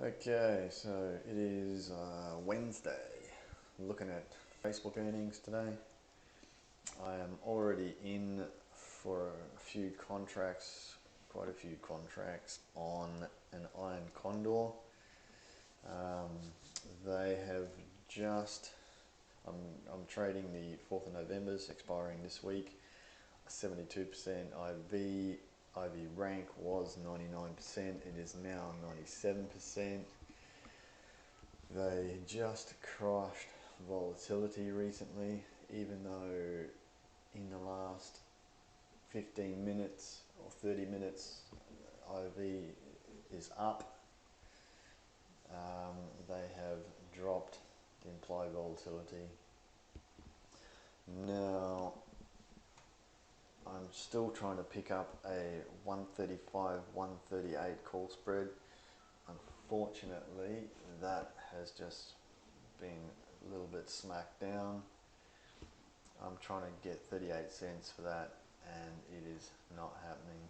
Okay, so it is Wednesday. Looking at Facebook earnings today. I am already in for a few contracts, quite a few contracts on an iron condor. Um, they have just, I'm, I'm trading the 4th of November's expiring this week. 72% IV. IV rank was 99%. It is now 97%. They just crushed volatility recently, even though in the last 15 minutes or 30 minutes IV is up. They have dropped the implied volatility. Now, I'm still trying to pick up a 135, 138 call spread. Unfortunately, that has just been a little bit smacked down. I'm trying to get 38 cents for that, and it is not happening.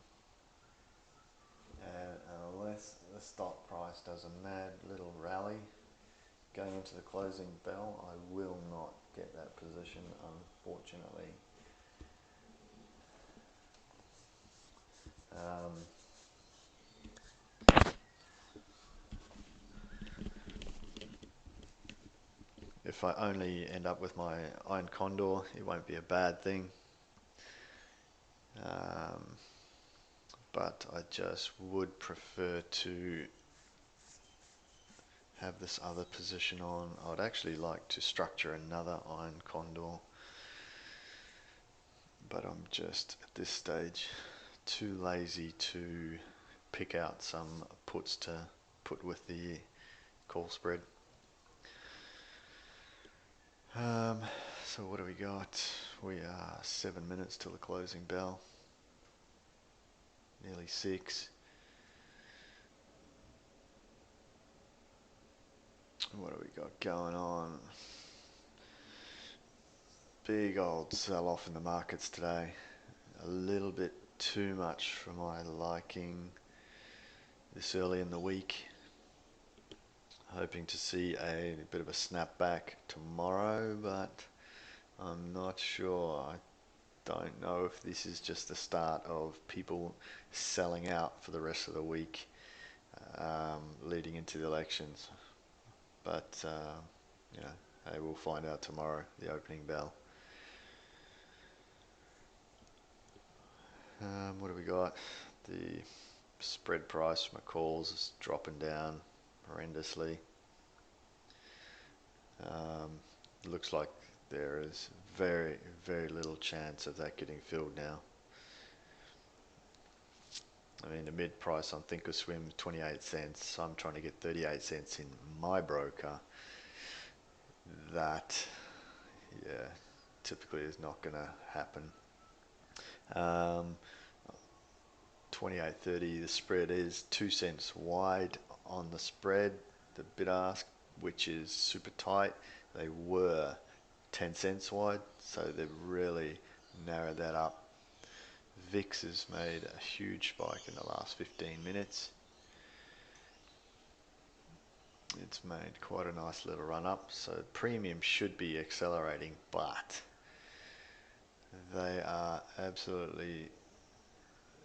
And unless the stock price does a mad little rally going into the closing bell, I will not get that position, unfortunately. If I only end up with my iron condor, it won't be a bad thing. But I just would prefer to have this other position on. I would actually like to structure another iron condor, but I'm just at this stage too lazy to pick out some puts to put with the call spread. So what do we got? We are 7 minutes till the closing bell. Nearly 6. What do we got going on? Big old sell-off in the markets today. A little bit too much for my liking this early in the week. Hoping to see a bit of a snapback tomorrow, but I'm not sure. I don't know if this is just the start of people selling out for the rest of the week, leading into the elections. But, hey, we'll find out tomorrow, the opening bell. What do we got? The spread price for my calls is dropping down horrendously. Looks like there is very, very little chance of that getting filled now. I mean, the mid price on Thinkorswim is 28 cents. So I'm trying to get 38 cents in my broker. That, yeah, typically is not going to happen. 28.30, the spread is 2 cents wide on the spread. The bid ask, which is super tight, they were 10 cents wide, so they've really narrowed that up. VIX has made a huge spike in the last 15 minutes. It's made quite a nice little run up, so premium should be accelerating, but they are absolutely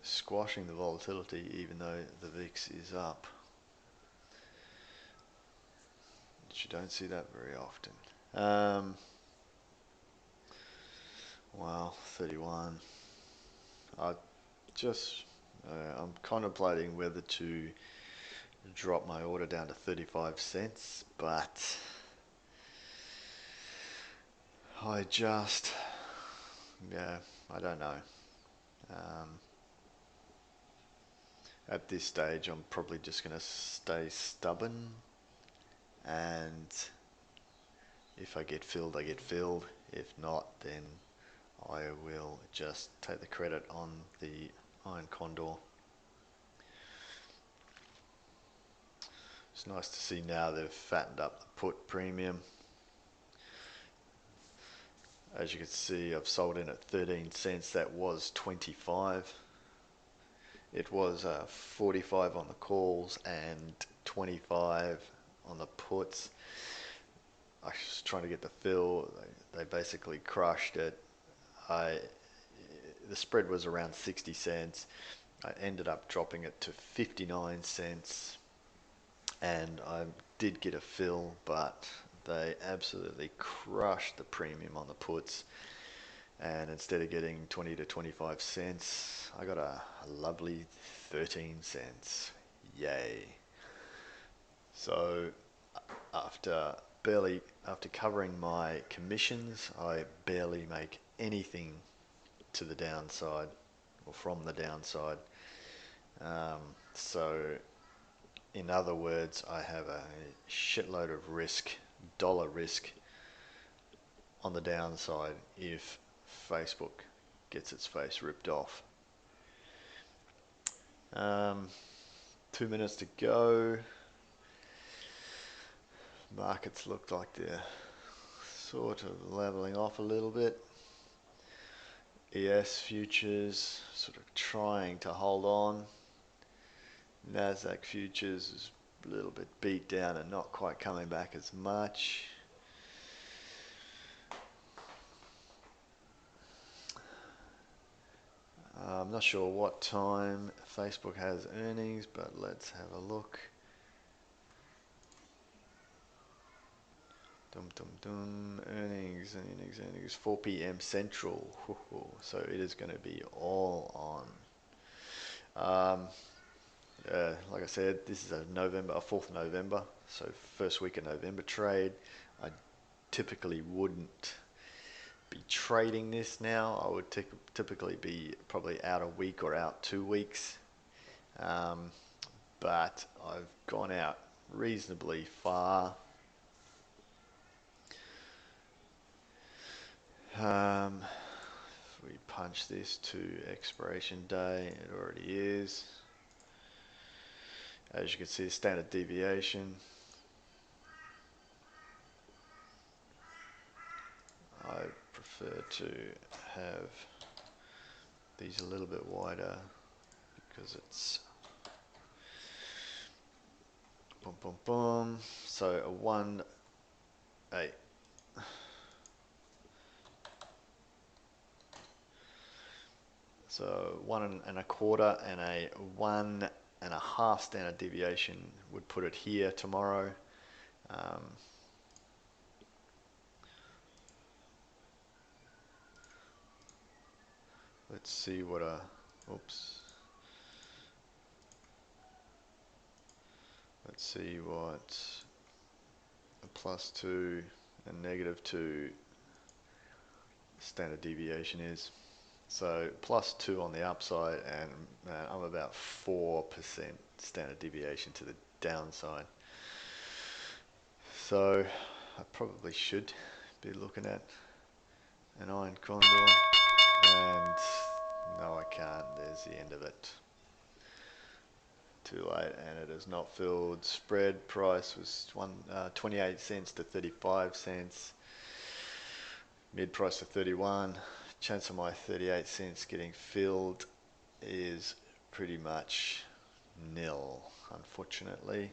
squashing the volatility even though the VIX is up. You don't see that very often. Wow, 31. I'm contemplating whether to drop my order down to 35 cents, but I don't know. At this stage, I'm probably just going to stay stubborn, and if I get filled, I get filled. If not, then I will just take the credit on the iron condor. It's nice to see now they've fattened up the put premium. As you can see, I've sold in at 13 cents. That was 25. It was 45 on the calls and 25 on the puts. I was trying to get the fill. They basically crushed it. The spread was around 60 cents. I ended up dropping it to 59 cents, and I did get a fill, but they absolutely crushed the premium on the puts. And instead of getting 20 to 25 cents, I got a lovely 13 cents. Yay. So after covering my commissions, I barely make anything to the downside or from the downside. So in other words, I have a shitload of risk, dollar risk on the downside if Facebook gets its face ripped off. 2 minutes to go. Markets look like they're sort of leveling off a little bit. ES futures sort of trying to hold on. Nasdaq futures is a little bit beat down and not quite coming back as much. I'm not sure what time Facebook has earnings, but let's have a look. Earnings, 4 p.m. Central. So it is going to be all on. Like I said, this is a 4th November, so first week of November trade. I typically wouldn't be trading this now. I would typically be probably out a week or out 2 weeks. But I've gone out reasonably far. If we punch this to expiration day, it already is. As you can see, standard deviation. I prefer to have these a little bit wider because it's boom, boom, boom. So a 1, 8. So 1.25 and a 1.5 standard deviation would put it here tomorrow. Let's see what let's see what a +2 and -2 standard deviation is. So +2 on the upside, and I'm about 4% standard deviation to the downside. So I probably should be looking at an iron condor, and no, I can't. There's the end of it. Too late, and it is not filled. Spread price was 28 cents to 35 cents. Mid price to 31. Chance of my 38 cents getting filled is pretty much nil, unfortunately.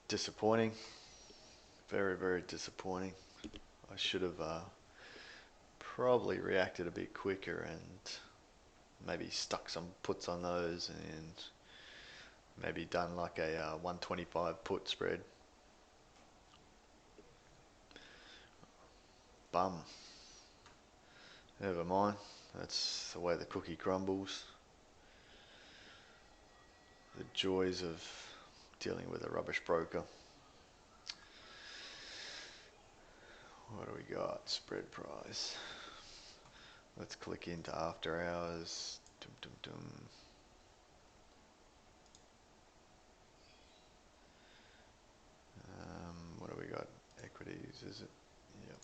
Disappointing. Very, very disappointing. I should have probably reacted a bit quicker and maybe stuck some puts on those and maybe done like a 125 put spread. Bum. Never mind. That's the way the cookie crumbles. The joys of dealing with a rubbish broker. What do we got? Spread price. Let's click into after hours. Dum, dum, dum. What do we got? Equities, is it? Yep.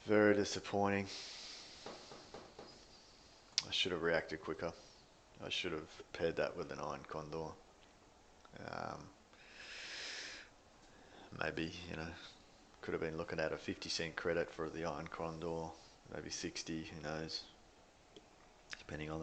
Very disappointing. I should have reacted quicker. I should have paired that with an iron condor. Maybe, could have been looking at a 50 cent credit for the iron condor maybe 60, who knows, depending on